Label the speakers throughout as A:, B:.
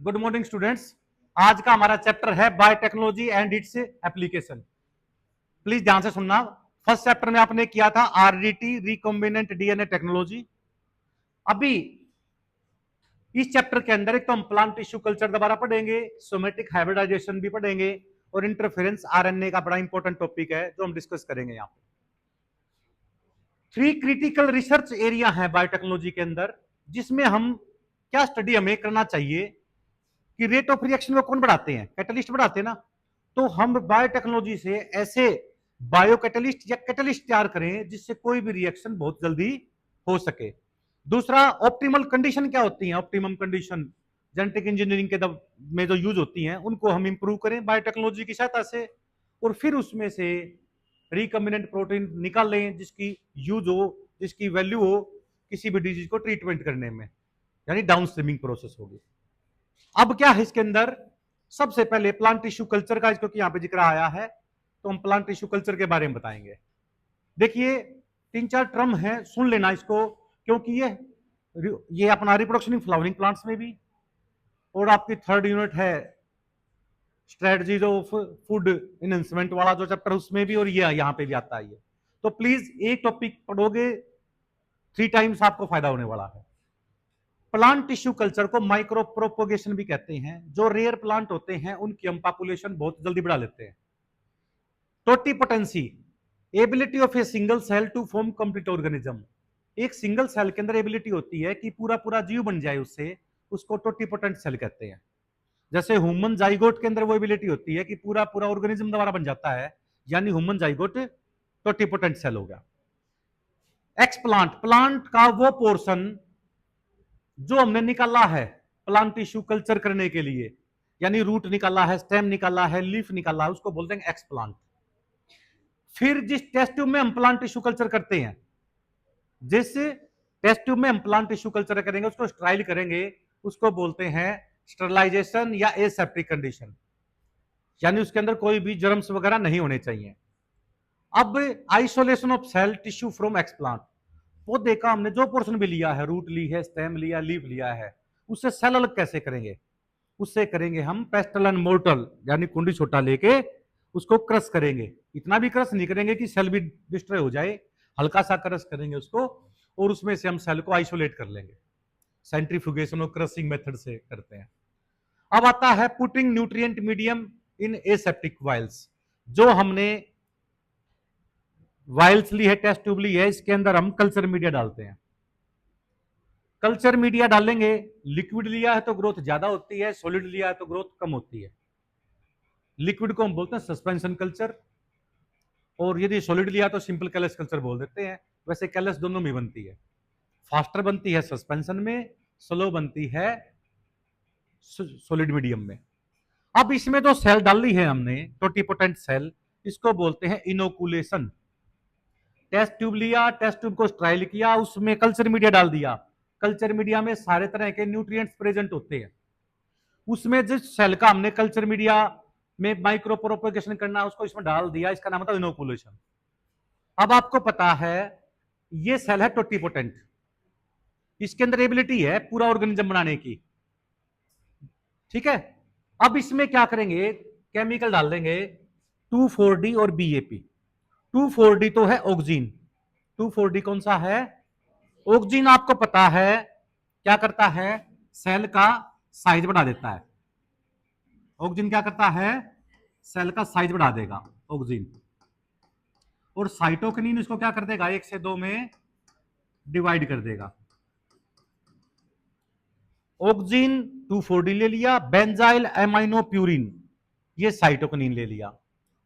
A: Good morning students. आज का हमारा चैप्टर है biotechnology and its application. Please ध्यान से सुनना। फर्स्ट चैप्टर में आपने किया था आरडीटी रिकॉम्बिनेंट डीएनए टेक्नोलॉजी। अभी इस चैप्टर के अंदर एक तो हम प्लांट टिश्यू कल्चर दोबारा पढ़ेंगे, सोमेटिक हाइब्रिडाइजेशन भी पढ़ेंगे और इंटरफेरेंस आरएनए का बड़ा इंपॉर्टेंट टॉपिक है जो हम डिस्कस करेंगे यहाँ पे। 3 क्रिटिकल रिसर्च एरिया है बायोटेक्नोलॉजी के अंदर, जिसमें हम क्या स्टडी हमें करना चाहिए कि रेट ऑफ रिएक्शन को कौन बढ़ाते हैं? कैटलिस्ट बढ़ाते हैं ना। तो हम बायोटेक्नोलॉजी से ऐसे बायो कैटलिस्ट या कैटलिस्ट तैयार करें जिससे कोई भी रिएक्शन बहुत जल्दी हो सके। दूसरा, ऑप्टिमल कंडीशन क्या होती है? ऑप्टिमम कंडीशन जेनेटिक इंजीनियरिंग के में जो यूज होती हैं उनको हम इंप्रूव करें बायोटेक्नोलॉजी की सहायता से, और फिर उसमें से रिकम्बिनेंट प्रोटीन निकाल लें जिसकी यूज हो, जिसकी वैल्यू हो किसी भी डिजीज को ट्रीटमेंट करने में, यानी डाउन स्ट्रीमिंग प्रोसेस होगी। अब क्या है इसके अंदर? सबसे पहले प्लांट टिश्यू कल्चर का, क्योंकि यहां पे जिक्र आया है तो हम प्लांट टिश्यू कल्चर के बारे में बताएंगे। देखिए 3-4 टर्म है, सुन लेना इसको, क्योंकि ये अपना रिप्रोडक्शन इन फ्लावरिंग प्लांट्स में भी, और आपकी 3rd यूनिट है स्ट्रेटजीज ऑफ फूड इनहेंसमेंट वाला जो चैप्टर, उसमें भी, और ये यहां पे भी आता है। तो प्लीज एक टॉपिक पढ़ोगे 3 टाइम्स आपको फायदा होने वाला है। प्लांट टिश्यू कल्चर को माइक्रो प्रोपोगेशन भी कहते हैं। जो रेयर प्लांट होते हैं उनकी हम पॉपुलेशन बहुत जल्दी बढ़ा लेते हैं। Totipotency, ability of a single cell to form complete organism. एक सिंगल सेल के अंदर एबिलिटी होती है कि पूरा पूरा जीव बन जाए उससे, उसको टोटिपोटेंट सेल कहते हैं। जैसे ह्यूमन जाइगोट के अंदर वो एबिलिटी होती है कि पूरा पूरा ऑर्गेनिज्म दोबारा बन जाता है, यानी ह्यूमन जाइगोट टोटिपोटेंट सेल हो गया। एक्स प्लांट, प्लांट का वो पोर्शन जो हमने निकाला है प्लांट टिश्यू कल्चर करने के लिए, यानी रूट निकाला है, स्टेम निकाला है, लीफ निकाला है, उसको बोलते हैं एक्स प्लांट। फिर जिस टेस्ट ट्यूब में हम प्लांट टिश्यू कल्चर करते हैं, जिस टेस्ट ट्यूब में हम प्लांट टिश्यू कल्चर करेंगे, उसको स्ट्राइल करेंगे, उसको बोलते हैं स्टरलाइजेशन या एसेप्टिक कंडीशन, यानी उसके अंदर कोई भी जर्म्स वगैरह नहीं होने चाहिए। अब isolation of cell tissue from explant, वो देखा हमने जो पोर्शन भी लिया है, रूट ली है, स्टेम लिया, लीफ लिया है, उससे सेल अलग कैसे करेंगे? उससे करेंगे हम पेस्टल एंड मोर्टल, यानी कुंडी छोटा लेके उसको क्रश करेंगे। इतना भी क्रश नहीं करेंगे कि सेल भी डिस्ट्रॉय हो जाए, हल्का सा क्रश करेंगे उसको, और उसमें से हम सेल को आइसोलेट कर लेंगे। सेंट्रीफ्यूगेशन और क्रशिंग मेथड से करते हैं। अब आता है putting nutrient medium in aseptic vials. जो हमने वाइल्स ली है, टेस्ट ट्यूब ली है, इसके अंदर हम कल्चर मीडिया डालते हैं। कल्चर मीडिया डालेंगे, लिक्विड लिया है तो ग्रोथ ज्यादा होती है, सॉलिड लिया है तो ग्रोथ कम होती है। लिक्विड को हम बोलते हैं सस्पेंशन कल्चर, और यदि सॉलिड लिया तो सिंपल कैलस कल्चर बोल देते हैं। वैसे कैलस दोनों में बनती है, फास्टर बनती है सस्पेंशन में, स्लो बनती है सॉलिड मीडियम में। अब इसमें जो सेल डाली है हमने टोटिपोटेंट सेल, इसको बोलते हैं इनोकुलेशन। टेस्ट ट्यूब लिया, टेस्ट ट्यूब को स्ट्राइल किया, उसमें कल्चर मीडिया डाल दिया। कल्चर मीडिया में सारे तरह के न्यूट्रिएंट्स प्रेजेंट होते हैं। उसमें जिस सेल का हमने कल्चर मीडिया में माइक्रो प्रोपोगेशन करना, उसको इसमें डाल दिया, इसका नाम होता है इनोकुलेशन। अब आपको पता है ये सेल है टोटिपोटेंट, इसके अंदर एबिलिटी है पूरा ऑर्गेनिज्म बनाने की, ठीक है। अब इसमें क्या करेंगे? केमिकल डाल देंगे 2,4-D और BAP। 2,4-D तो है ऑक्सीन। 2,4-D कौन सा है? ऑक्सीन। आपको पता है क्या करता है? सेल का साइज बढ़ा देता है। ऑक्सीन क्या करता है? सेल का साइज बढ़ा देगा ऑक्सीन। और साइटोकिनिन इसको क्या कर देगा? 1 से 2 में डिवाइड कर देगा। ऑक्सीन 2,4-D ले लिया, बेंजाइल एमाइनो प्यूरिन ये साइटोकिनिन ले लिया।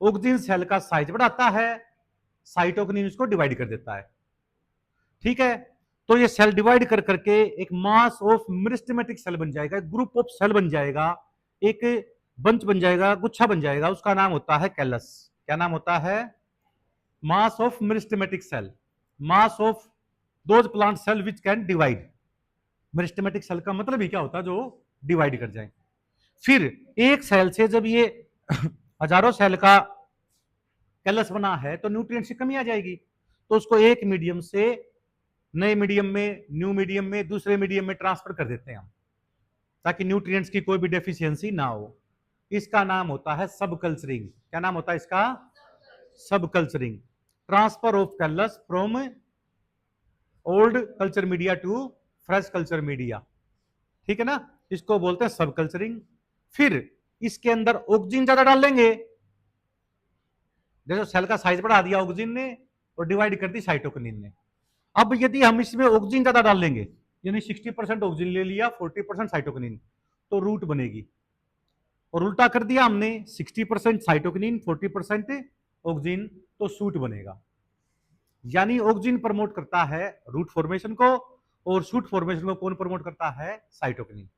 A: ऑक्सीन सेल का साइज बढ़ाता है, साइटोकिनिन इसको डिवाइड कर देता है, ठीक है। तो ये सेल डिवाइड कर करके एक मास ऑफ मेरिस्टेमेटिक सेल बन जाएगा, एक ग्रुप ऑफ सेल बन जाएगा, एक बंच बन जाएगा, गुच्छा बन जाएगा, उसका नाम होता है कैलस। क्या नाम होता है? Mass of meristematic cell, mass of those plant cell which can divide. Meristematic cell का मतलब ही क्या होता है? जो डिवाइड कर जाए। फिर एक सेल से जब ये हजारों सेल का कैलस बना है तो न्यूट्रिएंट्स की कमी आ जाएगी, तो उसको एक मीडियम से नए मीडियम में, न्यू मीडियम में, दूसरे मीडियम में ट्रांसफर कर देते हैं हम। ताकि न्यूट्रिएंट्स की कोई भी डेफिशिएंसी ना हो। इसका नाम होता है सब कल्चरिंग। क्या नाम होता है इसका? Subculturing. Transfer of callus from old culture media to fresh culture media, ठीक है ना, इसको बोलते हैं सब कल्चरिंग। फिर इसके अंदर ऑक्सीजन ज्यादा डाल लेंगे, जैसे सेल का साइज बढ़ा दिया ऑक्सीजन ने और डिवाइड कर दी साइटोकिनिन ने। अब यदि हम इसमें ऑक्सीजन ज्यादा डाल लेंगे, यानी 60% ऑक्सीजन ले लिया, 40% साइटोकिनिन, तो रूट बनेगी। और उल्टा कर दिया हमने, 60% साइटोकिनिन 40% ऑक्सीजन, तो सूट बनेगा। यानी ऑक्सीजन प्रमोट करता है रूट फॉर्मेशन को, और सूट फॉर्मेशन को कौन प्रमोट करता है? साइटोकिनिन।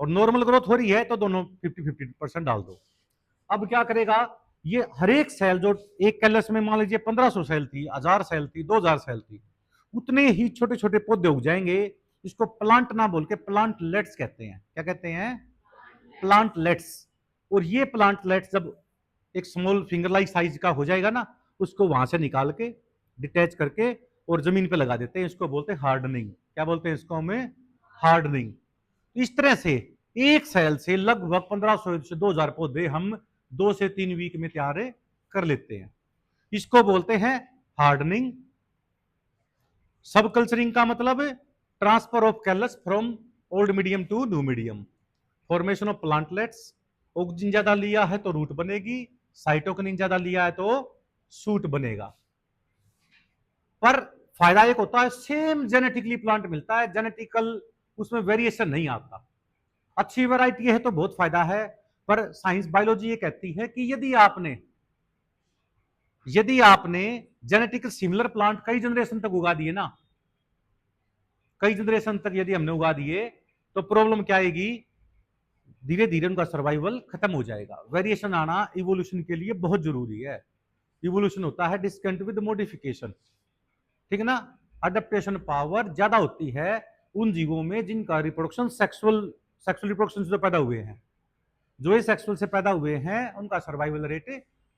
A: और नॉर्मल ग्रोथ हो रही है तो दोनों 50-50% डाल दो। अब क्या करेगा ये, हर एक सेल जो एक कैलस में मान लीजिए 1500 सेल थी, 1000 सेल थी, 2000 सेल थी, उतने ही छोटे छोटे पौधे उग जाएंगे। इसको प्लांट ना बोल के प्लांटलेट्स कहते हैं। क्या कहते हैं? प्लांटलेट्स। और ये प्लांटलेट्स जब एक स्मॉल फिंगर लाइक साइज का हो जाएगा ना, उसको वहां से निकाल के डिटैच करके और जमीन पे लगा देते हैं। इसको बोलते हैं हार्डनिंग। क्या बोलते हैं इसको हमें? हार्डनिंग। इस तरह से एक सेल से लगभग 1500 से 2000 पौधे हम 2 से 3 वीक में तैयार कर लेते हैं। इसको बोलते हैं हार्डनिंग। सब कल्चरिंग का मतलब transfer of callus from old medium to new medium, formation of plantlets. Oxygen ज्यादा लिया है तो रूट बनेगी, साइटोकिनिन ज्यादा लिया है तो सूट बनेगा। पर फायदा एक होता है, सेम जेनेटिकली प्लांट मिलता है, जेनेटिकल उसमें वेरिएशन नहीं आता। अच्छी वैरायटी है तो बहुत फायदा है। पर साइंस बायोलॉजी ये कहती है कि यदि आपने जेनेटिकल सिमिलर प्लांट कई जनरेशन तक उगा दिए ना, कई जनरेशन तक यदि हमने उगा दिए, तो प्रॉब्लम क्या आएगी? धीरे धीरे उनका सर्वाइवल खत्म हो जाएगा। वेरिएशन आना इवोल्यूशन के लिए बहुत जरूरी है। इवोल्यूशन होता है डिस्कंट विद मॉडिफिकेशन, ठीक है ना। अडेप्टेशन पावर ज्यादा होती है उन जीवों में जिनका रिप्रोडक्शन सेक्सुअल रिप्रोडक्शन से पैदा हुए हैं। जो ये सेक्सुअल से पैदा हुए हैं उनका सर्वाइवल रेट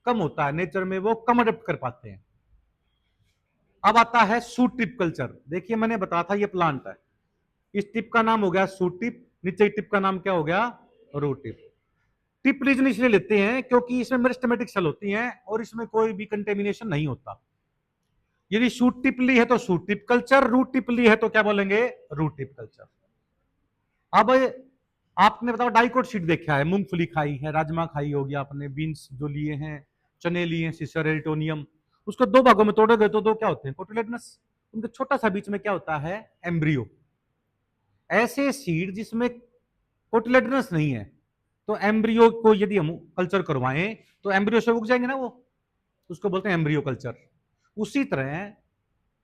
A: कम होता है, नेचर में वो कम अडेप्ट कर पाते हैं। अब आता है सूट टिप कल्चर। देखिए मैंने बताया था ये प्लांट है, इस टिप का नाम हो गया सूट टिप, नीचे टिप का नाम क्या हो गया? Root tip. टिप रीजन इसलिए लेते हैं क्योंकि इसमें मेरिस्टेमेटिक सेल होती हैं और इसमें कोई भी कंटेमिनेशन नहीं होता। यदि शूट टिप ली है तो shoot tip culture, root tip ली है तो क्या बोलेंगे? Root tip culture. अब आपने बताओ डाइकोट शीट देखा है, मूंगफली खाई है, राजमा खाई होगी आपने, बीन्स जो लिए हैं, चने लिए हैं, सिसर एरिटोनियम, उसको दो भागों में तोड़ोगे तो दो क्या होते हैं? कोटिलेडनस। उनके छोटा सा बीच में क्या होता है? एम्ब्रियो। ऐसे सीड जिसमें कोटिलेडनस नहीं है, तो एम्ब्रियो को यदि हम कल्चर करवाएं तो एम्ब्रियो से उग जाएंगे ना वो, उसको बोलते हैं एम्ब्रियो कल्चर। उसी तरह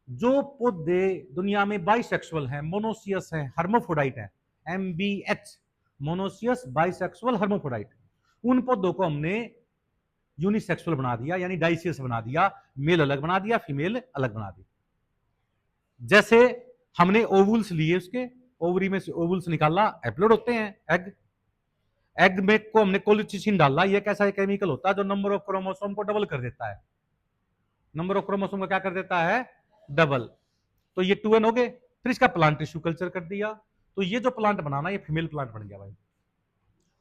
A: जो पौधे दुनिया में बाइसेक्सुअल हैं, मोनोसियस है, हर्मोफोडाइट है, MBH, मोनोसियस बाइसेक्सुअल हर्मोफोडाइट, उन पौधों को हमने यूनिसेक्सुअल बना दिया, यानी डाइसियस बना दिया, मेल अलग बना दिया, फीमेल अलग बना दी। जैसे हमने ओवुल्स लिए, उसके ओवरी में से ओवुल्स निकाला, एप्लोड होते हैं एग, एग में को हमने कोलिचिसिन डाला। ये कैसा केमिकल होता है जो नंबर ऑफ क्रोमोसोम को डबल कर देता है, नंबर ऑफ क्रोमोसोम को क्या कर देता है? डबल। तो ये 2n हो गए। फिर इसका प्लांट टिश्यू कल्चर कर दिया, तो ये जो प्लांट बनाना ये फीमेल प्लांट बन गया भाई।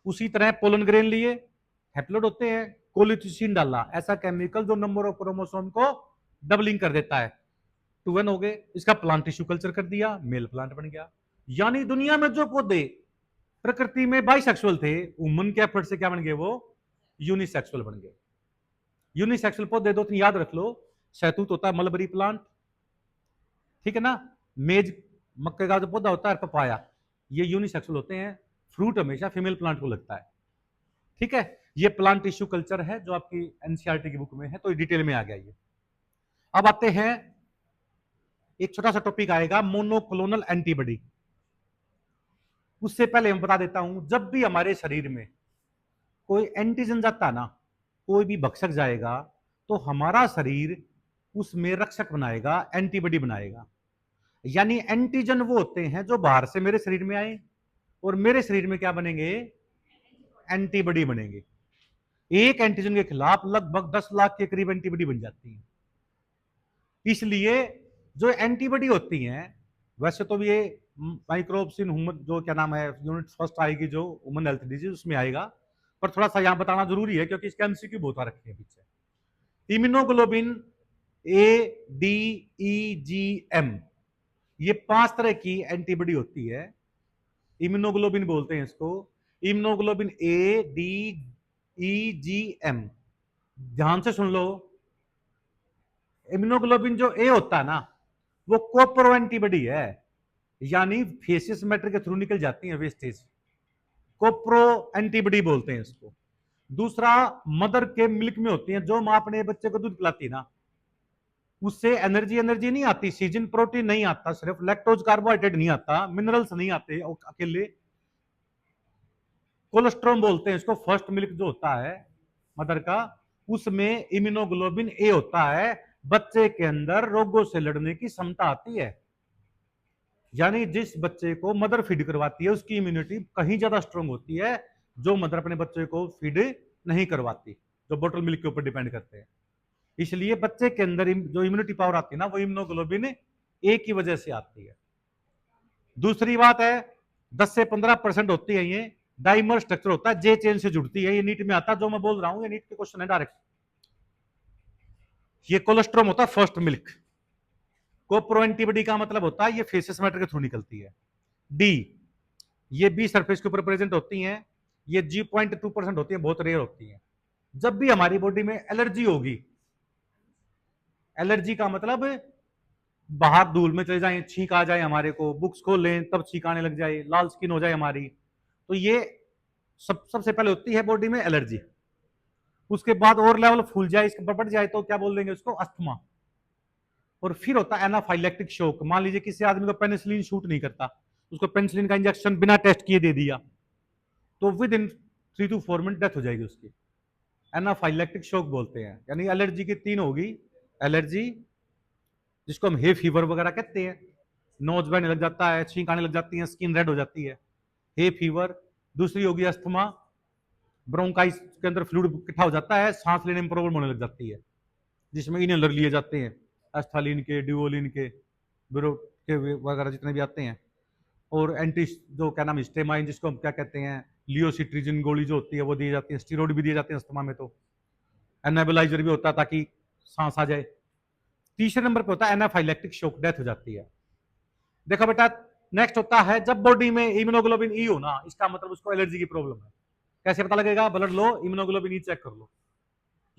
A: उसी तरह पोलन ग्रेन लिए, हैप्लोइड होते हैं, कोलिचिसिन डाला, ऐसा केमिकल जो नंबर ऑफ क्रोमोसोम को डबलिंग कर देता है, 2n हो गए। इसका प्लांट टिश्यू कल्चर कर दिया, मेल प्लांट बन गया। यानी दुनिया में जो पौधे प्रकृति में बाइसेक्सुअल थे, वुमन के एफर्ट से क्या बन गए? वो यूनिसेक्सुअल बन गए। यूनिसेक्सुअल पौधे दो तीन याद रख लो, शहतूत होता है मलबरी प्लांट, ठीक है ना, मेज मक्के का जो पौधा होता है, पपाया, ये यूनिसेक्सुअल होते हैं। फ्रूट हमेशा फीमेल प्लांट को लगता है, ठीक है। ये प्लांट टिश्यू कल्चर है जो आपकी एनसीईआरटी की बुक में है, तो डिटेल में आ गया ये। अब आते हैं, एक छोटा सा टॉपिक आएगा मोनोक्लोनल एंटीबॉडी। उससे पहले मैं बता देता हूं, जब भी हमारे शरीर में कोई एंटीजन जाता ना, कोई भी भक्षक जाएगा, तो हमारा शरीर उसमें रक्षक बनाएगा, एंटीबॉडी बनाएगा। यानी एंटीजन वो होते हैं जो बाहर से मेरे शरीर में आए और मेरे शरीर में क्या बनेंगे? एंटीबॉडी बनेंगे। एक एंटीजन के खिलाफ लगभग 10 लाख के करीब एंटीबॉडी बन जाती है। इसलिए जो एंटीबॉडी होती हैं, वैसे तो ये माइक्रोब्स इन ह्यूमन, जो क्या नाम है, यूनिट फर्स्ट आएगी जो ह्यूमन हेल्थ डिजीज, उसमें आएगा। पर थोड़ा सा यहाँ बताना जरूरी है क्योंकि इसके एमसीक्यू बहुत आ रखे हैं पीछे। इम्यूनोग्लोबिन ए, डी, ई, जी, एम, ये 5 तरह की एंटीबॉडी होती है। इम्यूनोग्लोबिन बोलते हैं इसको। इम्यूनोग्लोबिन ए, डी, ई, जी, एम, ध्यान से सुन लो। इम्यूनोग्लोबिन जो ए होता है ना, वो कोप्रो एंटीबॉडी है, यानी फेसिस मैटर के थ्रू निकल जाती है वेस्टेज, कोप्रो एंटीबॉडी बोलते हैं इसको। दूसरा, मदर के मिल्क में होती है, जो मां अपने बच्चे को दूध पिलाती है ना, उससे एनर्जी नहीं आती, सीजन प्रोटीन नहीं आता, सिर्फ लैक्टोज कार्बोहाइड्रेट नहीं आता, मिनरल्स नहीं आते अकेले। कोलेस्ट्रॉल बोलते हैं इसको, फर्स्ट मिल्क जो होता है मदर का, उसमें इम्यूनोग्लोबिन ए होता है। बच्चे के अंदर रोगों से लड़ने की क्षमता आती है, यानी जिस बच्चे को मदर फीड करवाती है उसकी इम्यूनिटी कहीं ज्यादा स्ट्रांग होती है, जो मदर अपने बच्चे को फीड नहीं करवाती, जो बोटल मिल्क के ऊपर डिपेंड करते हैं। इसलिए बच्चे के अंदर जो इम्यूनिटी पावर आती है ना, वो इम्यूनोग्लोबिन ए की वजह से आती है। दूसरी बात है, 10 से 15% होती है, ये डाइमर स्ट्रक्चर होता है, जे चेन से जुड़ती है, ये नीट में आता है, जो मैं बोल रहा हूं ये नीट के क्वेश्चन है डायरेक्ट। ये कोलेस्ट्रॉम होता है फर्स्ट मिल्क। कोप्रो एंटीबॉडी का मतलब होता है ये फेसेस मैटर के थ्रू निकलती है। डी, ये बी सरफेस के ऊपर प्रेजेंट होती हैं, ये G.2% होती है, बहुत रेयर होती है। जब भी हमारी बॉडी में एलर्जी होगी, एलर्जी का मतलब बाहर धूल में चले जाए, छींक आ जाए हमारे को, बुक्स खोल लें तब छींक आने लग जाए, लाल स्किन हो जाए हमारी, तो ये सबसे पहले होती है बॉडी में एलर्जी। उसके बाद और लेवल फूल जाए, इसके बढ़ जाए तो क्या बोल देंगे उसको, अस्थमा। और फिर होता है एनाफाइलेक्टिक शॉक। मान लीजिए किसी आदमी को पेनिसिलिन शूट नहीं करता, उसको पेनिसिलिन का इंजेक्शन बिना टेस्ट किए दे दिया, तो with in 3 to 4 minute death हो जाएगी उसकी। एनाफाइलेक्टिक शॉक बोलते हैं। यानी एलर्जी की 3 होगी, एलर्जी जिसको हम हे फीवर वगैरह कहते हैं, नोज बहने लग जाता है, छींक आने लग जाती है, स्किन रेड हो जाती है, हे फीवर। दूसरी होगी अस्थमा, ब्रोंकाइस के अंदर फ्लूइड इकट्ठा हो जाता है, सांस लेने में प्रॉब्लम होने लग जाती है, जिसमें इनहेलर लिए जाते हैं, एस्थालिन के, ड्यूओलिन के, ब्यूरो के वगैरह जितने भी आते हैं। और एंटी जो क्या नाम, हिस्टेमाइन जिसको हम क्या कहते हैं, लियोसिट्रिजिन गोली जो होती है वो दी जाती है, स्टीरोड भी दिए जाते हैं अस्थमा में, तो एनाबलाइजर भी होता है ताकि सांस आ जाए। तीसरे नंबर पे होता है एनाफाइलेक्टिक शॉक, डेथ हो जाती है। देखो बेटा, नेक्स्ट होता है जब बॉडी में इम्यूनोग्लोबिन ई हो ना, इसका मतलब उसको एलर्जी की प्रॉब्लम है। कैसे पता लगेगा, ब्लड लो, इम्यूनोग्लोबिन ई चेक कर लो,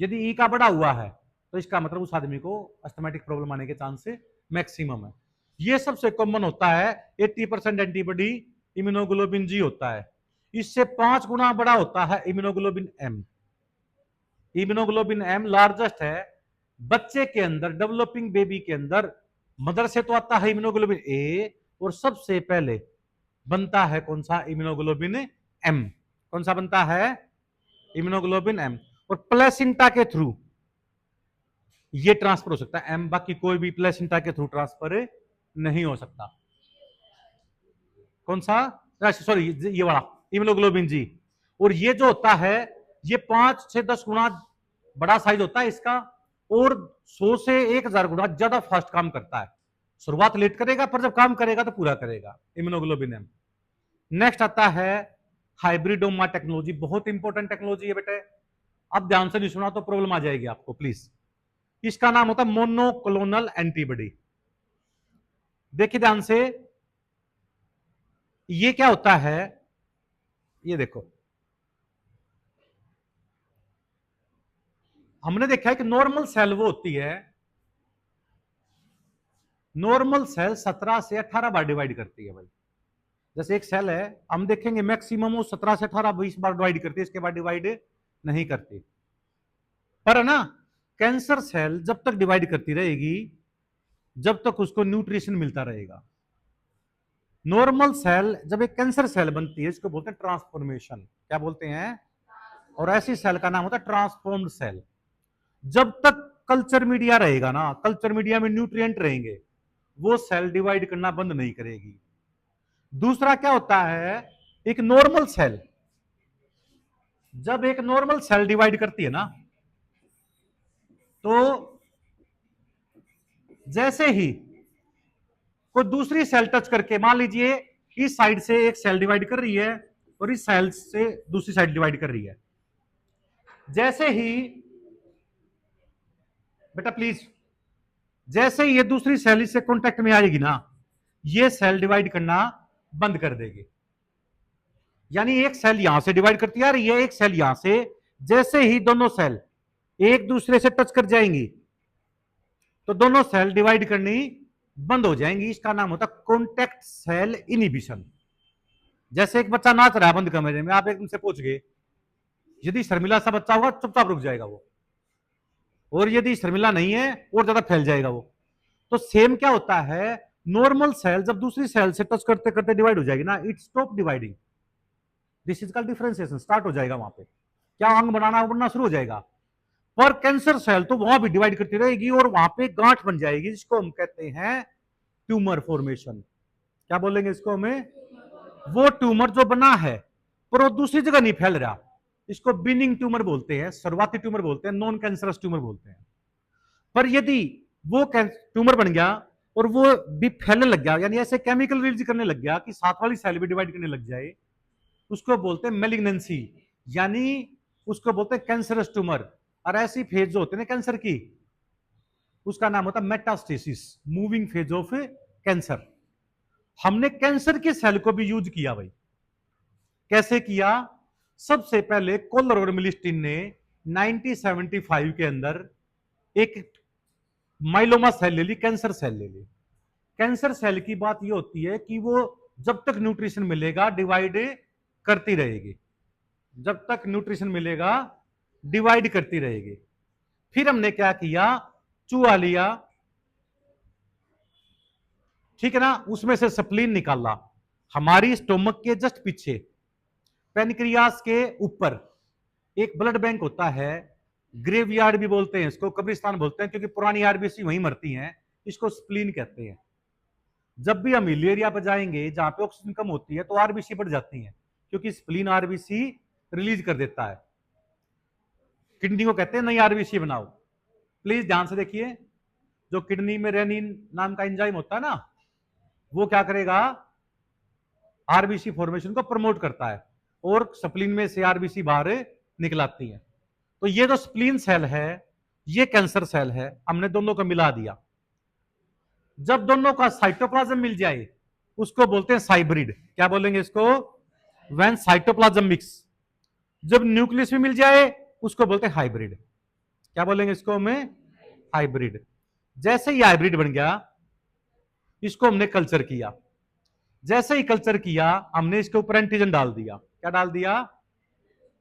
A: यदि ई का बढ़ा हुआ है तो इसका मतलब उस आदमी को अस्थमेटिक प्रॉब्लम आने के चांस मैक्सिमम है। ये सबसे कॉमन होता है, 80% एंटीबॉडी इम्यूनोग्लोबिन जी होता है। इससे 5 गुना बड़ा होता है immunoglobin M. Immunoglobin M largest है बच्चे के अंदर, डेवलपिंग बेबी के अंदर। मदर से तो आता है इम्यूनोग्लोबिन ए, और सबसे पहले बनता है कौन सा, इम्यूनोग्लोबिन एम। कौन सा बनता है, इम्यूनोग्लोबिन एम। और प्लेसेंटा के थ्रू ये ट्रांसफर हो सकता है एम, बाकी कोई भी प्लेसेंटा के थ्रू ट्रांसफर नहीं हो सकता। कौन सा, सॉरी ये वाला इम्यूनोग्लोबिन जी। और ये जो होता है ये 5 से 10 गुना बड़ा साइज होता है इसका, और 100 से 1000 गुना ज्यादा फास्ट काम करता है। शुरुआत लेट करेगा पर जब काम करेगा तो पूरा करेगा, इम्यूनोग्लोबिन एम। नेक्स्ट आता है हाइब्रिडोमा टेक्नोलॉजी, बहुत इंपॉर्टेंट टेक्नोलॉजी है बेटे। अब ध्यान से नहीं सुना तो प्रॉब्लम आ जाएगी आपको प्लीज। इसका नाम होता है मोनोक्लोनल एंटीबॉडी। देखिए ध्यान से, ये क्या होता है, ये देखो, हमने देखा है कि नॉर्मल सेल वो होती है, नॉर्मल सेल 17 से 18 बार डिवाइड करती है भाई। जैसे एक सेल है, हम देखेंगे मैक्सिमम वो 17 से 18 20 बार डिवाइड करती है, इसके बाद डिवाइड नहीं करती। पर है ना, कैंसर सेल जब तक डिवाइड करती रहेगी जब तक उसको न्यूट्रिशन मिलता रहेगा। नॉर्मल सेल जब एक कैंसर सेल बनती है, इसको बोलते हैं ट्रांसफॉर्मेशन। क्या बोलते हैं, और ऐसी सेल का नाम होता है ट्रांसफॉर्म्ड सेल। जब तक कल्चर मीडिया रहेगा ना, कल्चर मीडिया में न्यूट्रिएंट रहेंगे, वो सेल डिवाइड करना बंद नहीं करेगी। दूसरा क्या होता है, एक नॉर्मल सेल, जब एक नॉर्मल सेल डिवाइड करती है ना, तो जैसे ही कोई दूसरी सेल टच करके, मान लीजिए इस साइड से एक सेल डिवाइड कर रही है और इस सेल से दूसरी साइड डिवाइड कर रही है। जैसे ही, बेटा प्लीज, जैसे ही ये दूसरी सेल इससे कांटेक्ट में आएगी ना, ये सेल डिवाइड करना बंद कर देगी। यानी एक सेल यहां से डिवाइड करती आ रही है, एक सेल यहां से। जैसे ही दोनों सेल एक दूसरे से टच कर जाएंगी तो दोनों सेल डिवाइड करनी बंद हो जाएंगी। इसका नाम होता है कॉन्टेक्ट सेल इनहिबिशन। जैसे एक बच्चा नाच रहा है बंद कमरे में, आप एकदम से पूछ गए, यदि शर्मिला सा बच्चा होगा चुपचाप रुक जाएगा वो, और यदि शर्मिला नहीं है और ज्यादा फैल जाएगा वो। तो सेम क्या होता है, नॉर्मल सेल जब दूसरी सेल से टच करते करते डिवाइड हो जाएगी ना, it stop dividing, this is called differentiation, start हो जाएगा वहां पे, क्या अंग बनना शुरू हो जाएगा। पर कैंसर सेल तो वहां भी डिवाइड करती रहेगी और वहां पे गांठ बन जाएगी, जिसको हम कहते हैं ट्यूमर फॉर्मेशन। क्या बोलेंगे इसको हमें, वो ट्यूमर जो बना है पर वो दूसरी जगह नहीं फैल रहा, इसको बिनिंग ट्यूमर बोलते हैं, शुरुआती ट्यूमर बोलते हैं, नॉन कैंसरस ट्यूमर बोलते हैं। पर यदि वो ट्यूमर बन गया और वो भी फैलने लग गया, यानी ऐसे केमिकल रिलीज करने लग गया कि साथ वाली सेल भी डिवाइड करने लग जाए, उसको बोलते हैं मेलिग्नेंसी, यानी उसको बोलते हैं कैंसरस ट्यूमर। और ऐसी फेज जो होते हैं कैंसर की, उसका नाम होता है metastasis, moving phase of cancer. हमने कैंसर के सेल को भी यूज किया भाई। कैसे किया, सबसे पहले कोलर और मिलिस्टिन ने 1975 के अंदर एक माइलोमा सेल ले ली, कैंसर सेल ले ली। कैंसर सेल की बात यह होती है कि वो जब तक न्यूट्रिशन मिलेगा डिवाइड करती रहेगी, जब तक न्यूट्रिशन मिलेगा डिवाइड करती रहेगी। फिर हमने क्या किया, चूहा लिया, ठीक है ना, उसमें से स्प्लीन निकाला, हमारी स्टोमक के जस्ट पीछे पेनक्रियास के ऊपर एक ब्लड बैंक होता है, ग्रेवयार्ड भी बोलते हैं इसको, कब्रिस्तान बोलते हैं, क्योंकि पुरानी आरबीसी वहीं मरती हैं, इसको स्प्लीन कहते हैं। जब भी हम हिल एरिया पर जाएंगे जहां पे ऑक्सीजन कम होती है तो आरबीसी बढ़ जाती है, क्योंकि स्प्लीन आरबीसी रिलीज कर देता है। किडनी को कहते हैं नई आरबीसी बनाओ। प्लीज ध्यान से देखिए, जो किडनी में रेनिन नाम का एंजाइम होता है ना, वो क्या करेगा, आरबीसी फॉर्मेशन को प्रमोट करता है और स्प्लीन में से आरबीसी बाहर निकलाती है। तो ये जो स्प्लीन सेल है ये कैंसर सेल है, हमने दोनों को मिला दिया। जब दोनों का साइटोप्लाज्म मिल जाए उसको बोलते हैं हाइब्रिड। क्या बोलेंगे इसको, व्हेन साइटोप्लाज्म मिक्स। जब न्यूक्लियस भी मिल जाए उसको बोलते हैं हाइब्रिड। क्या बोलेंगे इसको हमें, हाइब्रिड। जैसे ही हाइब्रिड बन गया इसको हमने कल्चर किया, जैसे ही कल्चर किया हमने इसके ऊपर एंटीजन डाल दिया। क्या डाल दिया,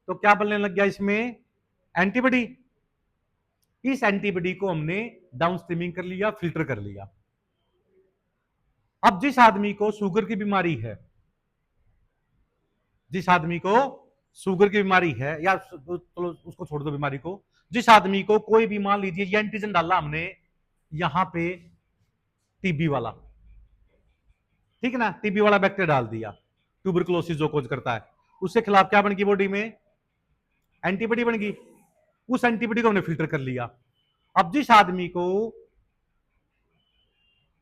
A: तो क्या बनने लग गया इसमें, एंटीबॉडी। इस एंटीबॉडी को हमने डाउन स्ट्रीमिंग कर लिया, फिल्टर कर लिया। अब जिस आदमी को शुगर की बीमारी है, जिस आदमी को शुगर की बीमारी है, या चलो उसको छोड़ दो बीमारी को, जिस आदमी को कोई भी, मान लीजिए ये एंटीजन डाला हमने यहां पे टीबी वाला, ठीक है ना, टीबी वाला बैक्टीरिया डाल दिया, ट्यूबरकुलोसिस जो कोज करता है, उसके खिलाफ क्या बन गई बॉडी में, एंटीबॉडी बन गई। उस एंटीबॉडी को हमने फिल्टर कर लिया। अब जिस आदमी को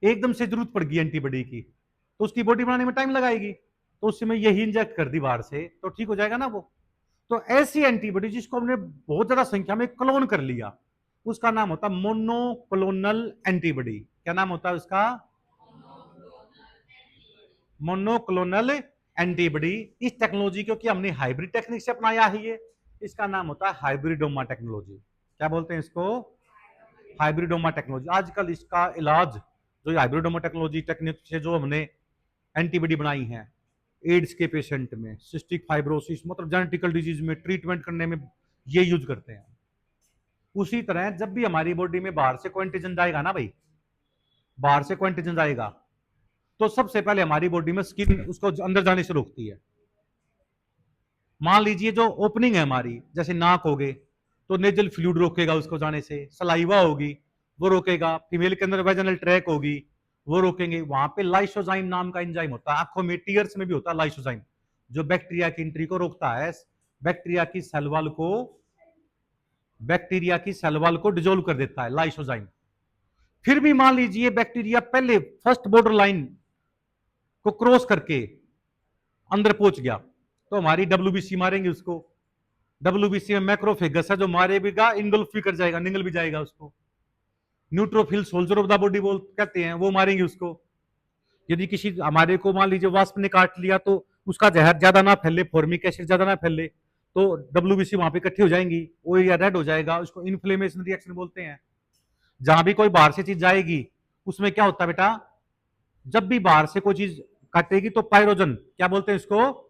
A: एकदम से जरूरत पड़ गई एंटीबॉडी की, तो उसकी बॉडी बनाने में टाइम लगाएगी, तो उसमें यही इंजेक्ट कर दी बाहर से तो ठीक हो जाएगा ना वो। तो ऐसी एंटीबॉडी जिसको हमने बहुत ज्यादा संख्या में क्लोन कर लिया, उसका नाम होता है मोनोक्लोनल एंटीबॉडी। क्या नाम होता है उसका, मोनोक्लोनल एंटीबॉडी। इस टेक्नोलॉजी को कि हमने हाइब्रिड टेक्निक से अपनाया है, ये इसका नाम होता है हाइब्रिडोमा टेक्नोलॉजी। क्या बोलते हैं इसको, हाइब्रिडोमा टेक्नोलॉजी। आजकल इसका इलाज जो हाइब्रिडोमा टेक्नोलॉजी टेक्निक से जो हमने एंटीबॉडी बनाई है, एड्स के पेशेंट में, सिस्टिक फाइब्रोसिस मतलब जेनेटिकल डिजीज में ट्रीटमेंट करने में ये यूज करते हैं। उसी तरह जब भी हमारी बॉडी में बाहर से कोई एंटीजन जाएगा ना भाई, बाहर से कोई एंटीजन जाएगा तो सबसे पहले हमारी बॉडी में स्किन उसको अंदर जाने से रोकती है। मान लीजिए जो ओपनिंग है हमारी, जैसे नाक हो गए तो नेजल फ्लूइड रोकेगा उसको जाने से, सलाइवा होगी वो रोकेगा, फीमेल के अंदर वेजाइनल ट्रैक होगी वो रोकेंगे। वहां पे लाइसोजाइम नाम का एंजाइम होता है, आंखों में टीयर्स में भी होता है लाइसोजाइम, जो बैक्टीरिया की एंट्री को रोकता है, बैक्टीरिया की सेल वॉल को, बैक्टीरिया की सेल वॉल को डिजोल्व कर देता है लाइसोजाइम। फिर भी मान लीजिए बैक्टीरिया पहले फर्स्ट बॉर्डर लाइन को क्रॉस करके अंदर पहुंच गया, तो हमारी डब्ल्यूबीसी मारेंगे उसको। डब्ल्यूबीसी में मैक्रोफेगस है जो मारेगा, इंगल्फ भी कर जाएगा, निगल भी जाएगा उसको। Neutrophil soldier of the body बोल कहते हैं, वो मारेंगे उसको। यदि किसी हमारे को मान लीजिए वास्प ने काट लिया तो उसका जहर ज्यादा ना फैले, फॉर्मिक एसिड ज्यादा ना फैले, तो डब्ल्यूबीसी वहां पे इकट्ठी हो जाएंगी, वो एरिया रेड हो जाएगा, उसको इन्फ्लेमेशन रिएक्शन बोलते हैं। जहां भी कोई बाहर से चीज जाएगी उसमें क्या होता है बेटा, जब भी बाहर से कोई चीज काटेगी तो पायरोजन, क्या बोलते हैं इसको,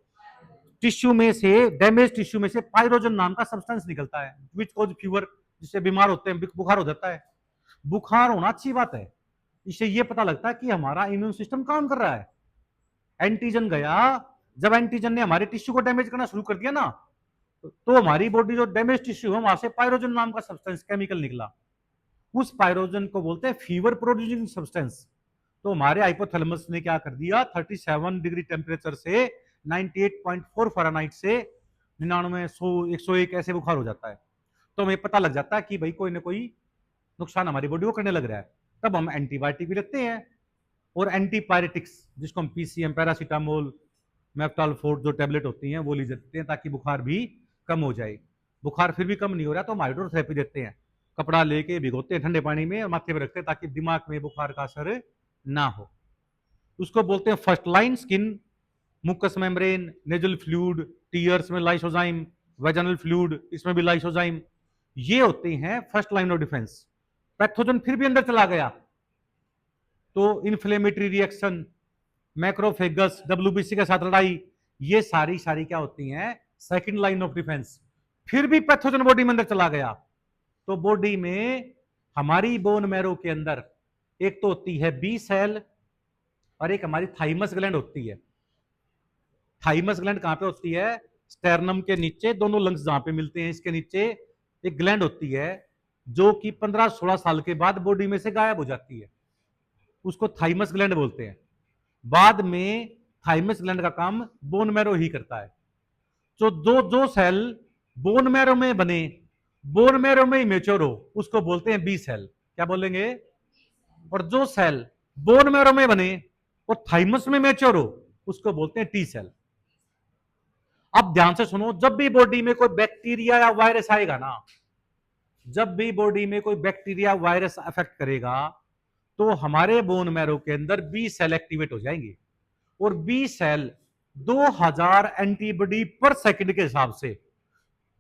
A: टिश्यू में से, डैमेज टिश्यू में से पायरोजन नाम का सब्सटेंस निकलता है, विच कॉज फीवर, जिससे बीमार होते हैं, बुखार हो जाता है। बुखार होना अच्छी बात है, इससे ये पता लगता है कि हमारा इम्यून सिस्टम काम कर रहा है। एंटीजन गया, जब एंटीजन ने हमारे टिश्यू को डैमेज करना शुरू कर दिया ना, तो हमारी बॉडी जो डैमेज टिश्यू है वहां से पायरोजन नाम का सब्सटेंस, केमिकल निकला। उस पायरोजन को बोलते हैं फीवर प्रोड्यूसिंग सब्सटेंस। तो हमारे हाइपोथैलेमस ने क्या कर दिया, 37 डिग्री टेम्परेचर से 98.4 फ़ारेनहाइट से 99, 100, 101 ऐसे बुखार हो जाता है। तो हमें पता लग जाता है कि भाई कोई ना कोई नुकसान हमारी बॉडी को करने लग रहा है। तब हम एंटीबायोटिक भी लेते हैं, और एंटीपायरेटिक्स जिसको हम पीसीएम, पैरासीटामोल, मेफ्टाल्फोर्ट जो टैबलेट होती हैं वो ली जाती हैं ताकि बुखार भी कम हो जाए। बुखार फिर भी कम नहीं हो रहा तो हम हाइड्रोथेरेपी देते हैं, कपड़ा लेके भिगोते हैं ठंडे पानी में और माथे पे रखते हैं ताकि दिमाग में बुखार का असर ना हो। उसको बोलते हैं first line skin, mucus membrane, nasal fluid, tears में लाइसोजाइम, वेजाइनल फ्लूइड इसमें भी लाइसोजाइम, ये होते हैं first line of defence. Pathogen फिर भी अंदर चला गया तो इन्फ्लेमेटरी रिएक्शन, मैक्रोफेगस, डब्ल्यूबीसी के साथ लड़ाई, ये सारी क्या होती हैं, सेकंड लाइन ऑफ डिफेंस। फिर भी पैथोजन बॉडी में अंदर चला गया तो बॉडी में हमारी बोन मैरो के अंदर एक तो होती है बी सेल और एक हमारी थाइमस ग्लैंड होती है। थाइमस ग्लैंड कहां पे होती है, स्टेरनम के नीचे, दोनों लंग्स जहां पे मिलते हैं इसके नीचे एक ग्लैंड होती है जो कि 15-16 साल के बाद बॉडी में से गायब हो जाती है, उसको थाइमस ग्लैंड बोलते हैं। बाद में थाइमस ग्लैंड का काम बोन मैरो ही करता है। तो जो सेल बोन मैरो में बने, बोन मैरो में ही मेच्योर हो, उसको बोलते हैं बी सेल। क्या बोलेंगे, और जो सेल बोन मैरो में बने और थाइमस में मेच्योर हो उसको बोलते हैं टी सेल। अब ध्यान से सुनो, जब भी बॉडी में कोई बैक्टीरिया या वायरस आएगा ना, जब भी बॉडी में कोई बैक्टीरिया वायरस अफेक्ट करेगा तो हमारे बोन मैरो के अंदर बी सेल एक्टिवेट हो जाएंगे, और बी सेल 2000 एंटीबॉडी पर सेकंड के हिसाब से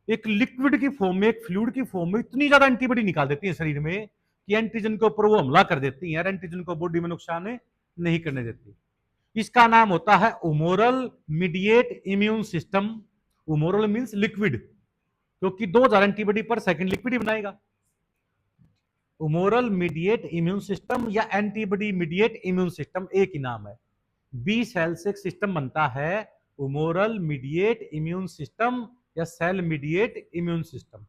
A: एक लिक्विड की फॉर्म में, एक फ्लूइड की फॉर्म में इतनी ज्यादा एंटीबॉडी निकाल देती है शरीर में कि एंटीजन के ऊपर वो हमला कर देती है, एंटीजन को बॉडी में नुकसान नहीं करने देती। इसका नाम होता है उमोरल mediate immune system. उमोरल means liquid, क्योंकि 2000 एंटीबॉडी पर सेकंड लिक्विड ही बनाएगा। उमोरल मीडिएट इम्यून सिस्टम या एंटीबॉडी मीडिएट इम्यून सिस्टम एक ही नाम है। बी सेल से एक सिस्टम बनता है उमोरल मीडिएट इम्यून सिस्टम या सेल मीडिएट इम्यून सिस्टम।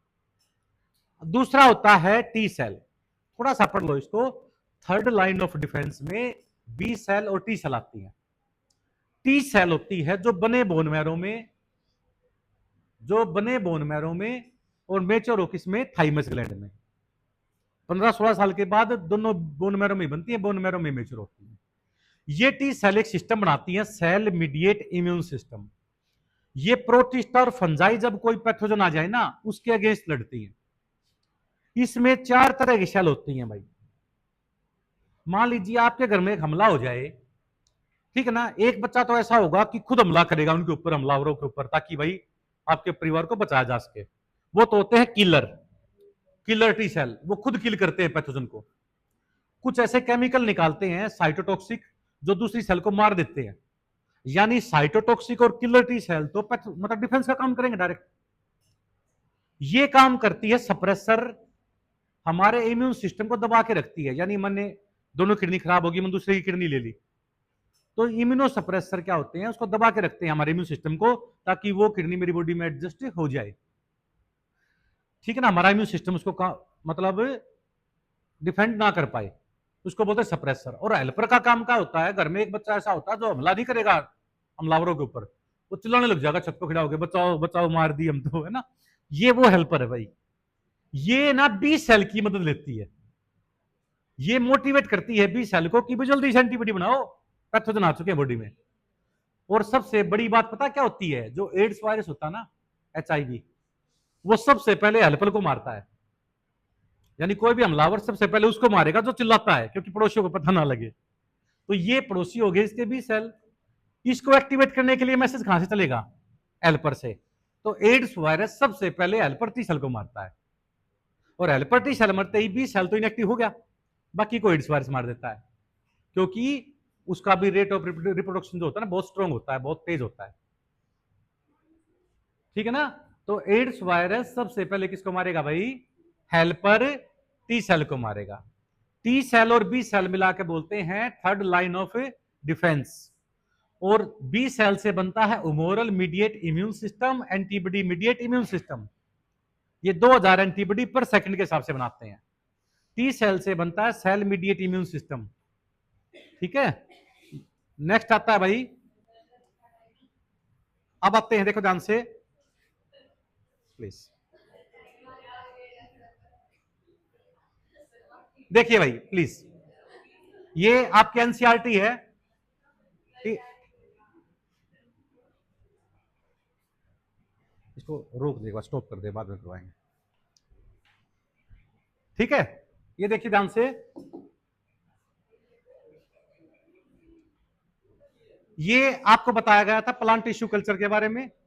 A: दूसरा होता है टी सेल, थोड़ा सा पढ़ लो इसको, थर्ड लाइन ऑफ डिफेंस में बी सेल और टी सेल आती है। टी सेल होती है जो बने बोन मैरो में, जो बने बोन मैरो में और मेच्योर हो किसमें, थाइमस ग्लैंड में। 15-16 साल के बाद दोनों बोन मैरो में बनती है, बोन मैरो में मेच्योर होती है। ये टी सेल एक सिस्टम बनाती है, सेल मीडिएट इम्यून सिस्टम। ये प्रोटिस्ट और फंजाई जब कोई पैथोजन आ जाए ना उसके अगेंस्ट लड़ती है। इसमें 4 तरह की सेल होती हैं भाई। मान लीजिए आपके घर में एक हमला हो जाए, ठीक है ना, एक बच्चा तो ऐसा होगा कि खुद हमला करेगा उनके ऊपर, हमलावरों के ऊपर, ताकि भाई आपके परिवार को बचाया जा सके। वो तो होते हैं किलर, किलर टी सेल, वो खुद किल करते हैं पैथोजन को। कुछ ऐसे केमिकल निकालते हैं साइटोटॉक्सिक जो दूसरी सेल को मार देते हैं। यानी साइटोटॉक्सिक और किलर टी सेल तो मतलब डिफेंस का काम करेंगे डायरेक्ट। ये काम करती है सप्रेसर, हमारे इम्यून सिस्टम को दबा के रखती है। यानी मैंने दोनों किडनी खराब होगी, मैंने दूसरी की किडनी ले ली, तो इम्यूनो सप्रेसर क्या होते हैं, उसको दबा के रखते हैं हमारे इम्यून सिस्टम को, ताकि वो किडनी मेरी बॉडी में एडजस्ट हो जाए। ठीक है ना, हमारा इम्यून सिस्टम उसको मतलब डिफेंड ना कर पाए, उसको बोलते हैं सप्रेसर। और हेल्पर का काम क्या होता है, घर में एक बच्चा ऐसा होता है जो हमला नहीं करेगा हमलावरों के ऊपर, वो चिल्लाने लग जाएगा छत पर खड़ा होकर, बचाओ बचाओ मार दी हम तो, है ना, ये वो हेल्पर है भाई। ये ना बी सेल की मदद लेती है। ये मोटिवेट करती है बी सेल को कि भी जल्दी से एंटीबॉडी बनाओ, पैथोजन आ चुके हैं बॉडी में। और सबसे बड़ी बात पता क्या होती है, जो एड्स वायरस होता है ना, HIV, वो सबसे पहले हेल्पर को मारता है। यानी कोई भी हमलावर सबसे पहले उसको मारेगा जो चिल्लाता है, क्योंकि पड़ोसियों को पता ना लगे। तो ये पड़ोसी हो गए इसके बी सेल। इसको एक्टिवेट करने के लिए मैसेज कहां से चलेगा, हेल्पर से। तो एड्स वायरस सबसे पहले हेल्पर टी सेल को मारता है, और हेल्पर टी सेल मरते ही बी सेल तो इनएक्टिव हो गया, बाकी को एड्स वायरस मार देता है, क्योंकि उसका भी रेट ऑफ रिप्रोडक्शन जो होता है ना, बहुत स्ट्रॉन्ग होता है, बहुत तेज होता है। ठीक है ना। तो एड्स वायरस सबसे पहले किसको मारेगा भाई, हेल्पर टी सेल को मारेगा। टी सेल और बी सेल मिला के बोलते हैं थर्ड लाइन ऑफ डिफेंस। और बी सेल से बनता है उमोरल mediate immune system, antibody mediate immune system. ये 2000 एंटीबॉडी पर सेकंड के हिसाब से बनाते हैं। टी सेल से बनता है सेल मीडिएट इम्यून सिस्टम। ठीक है। नेक्स्ट आता है भाई, अब आते हैं, देखो ध्यान से प्लीज, देखिए भाई प्लीज, ये आपके एनसीईआरटी है। इसको रोक देगा, स्टॉप कर दे, बाद में करवाएंगे। ठीक है। ये देखिए ध्यान से, ये आपको बताया गया था प्लांट टिश्यू कल्चर के बारे में।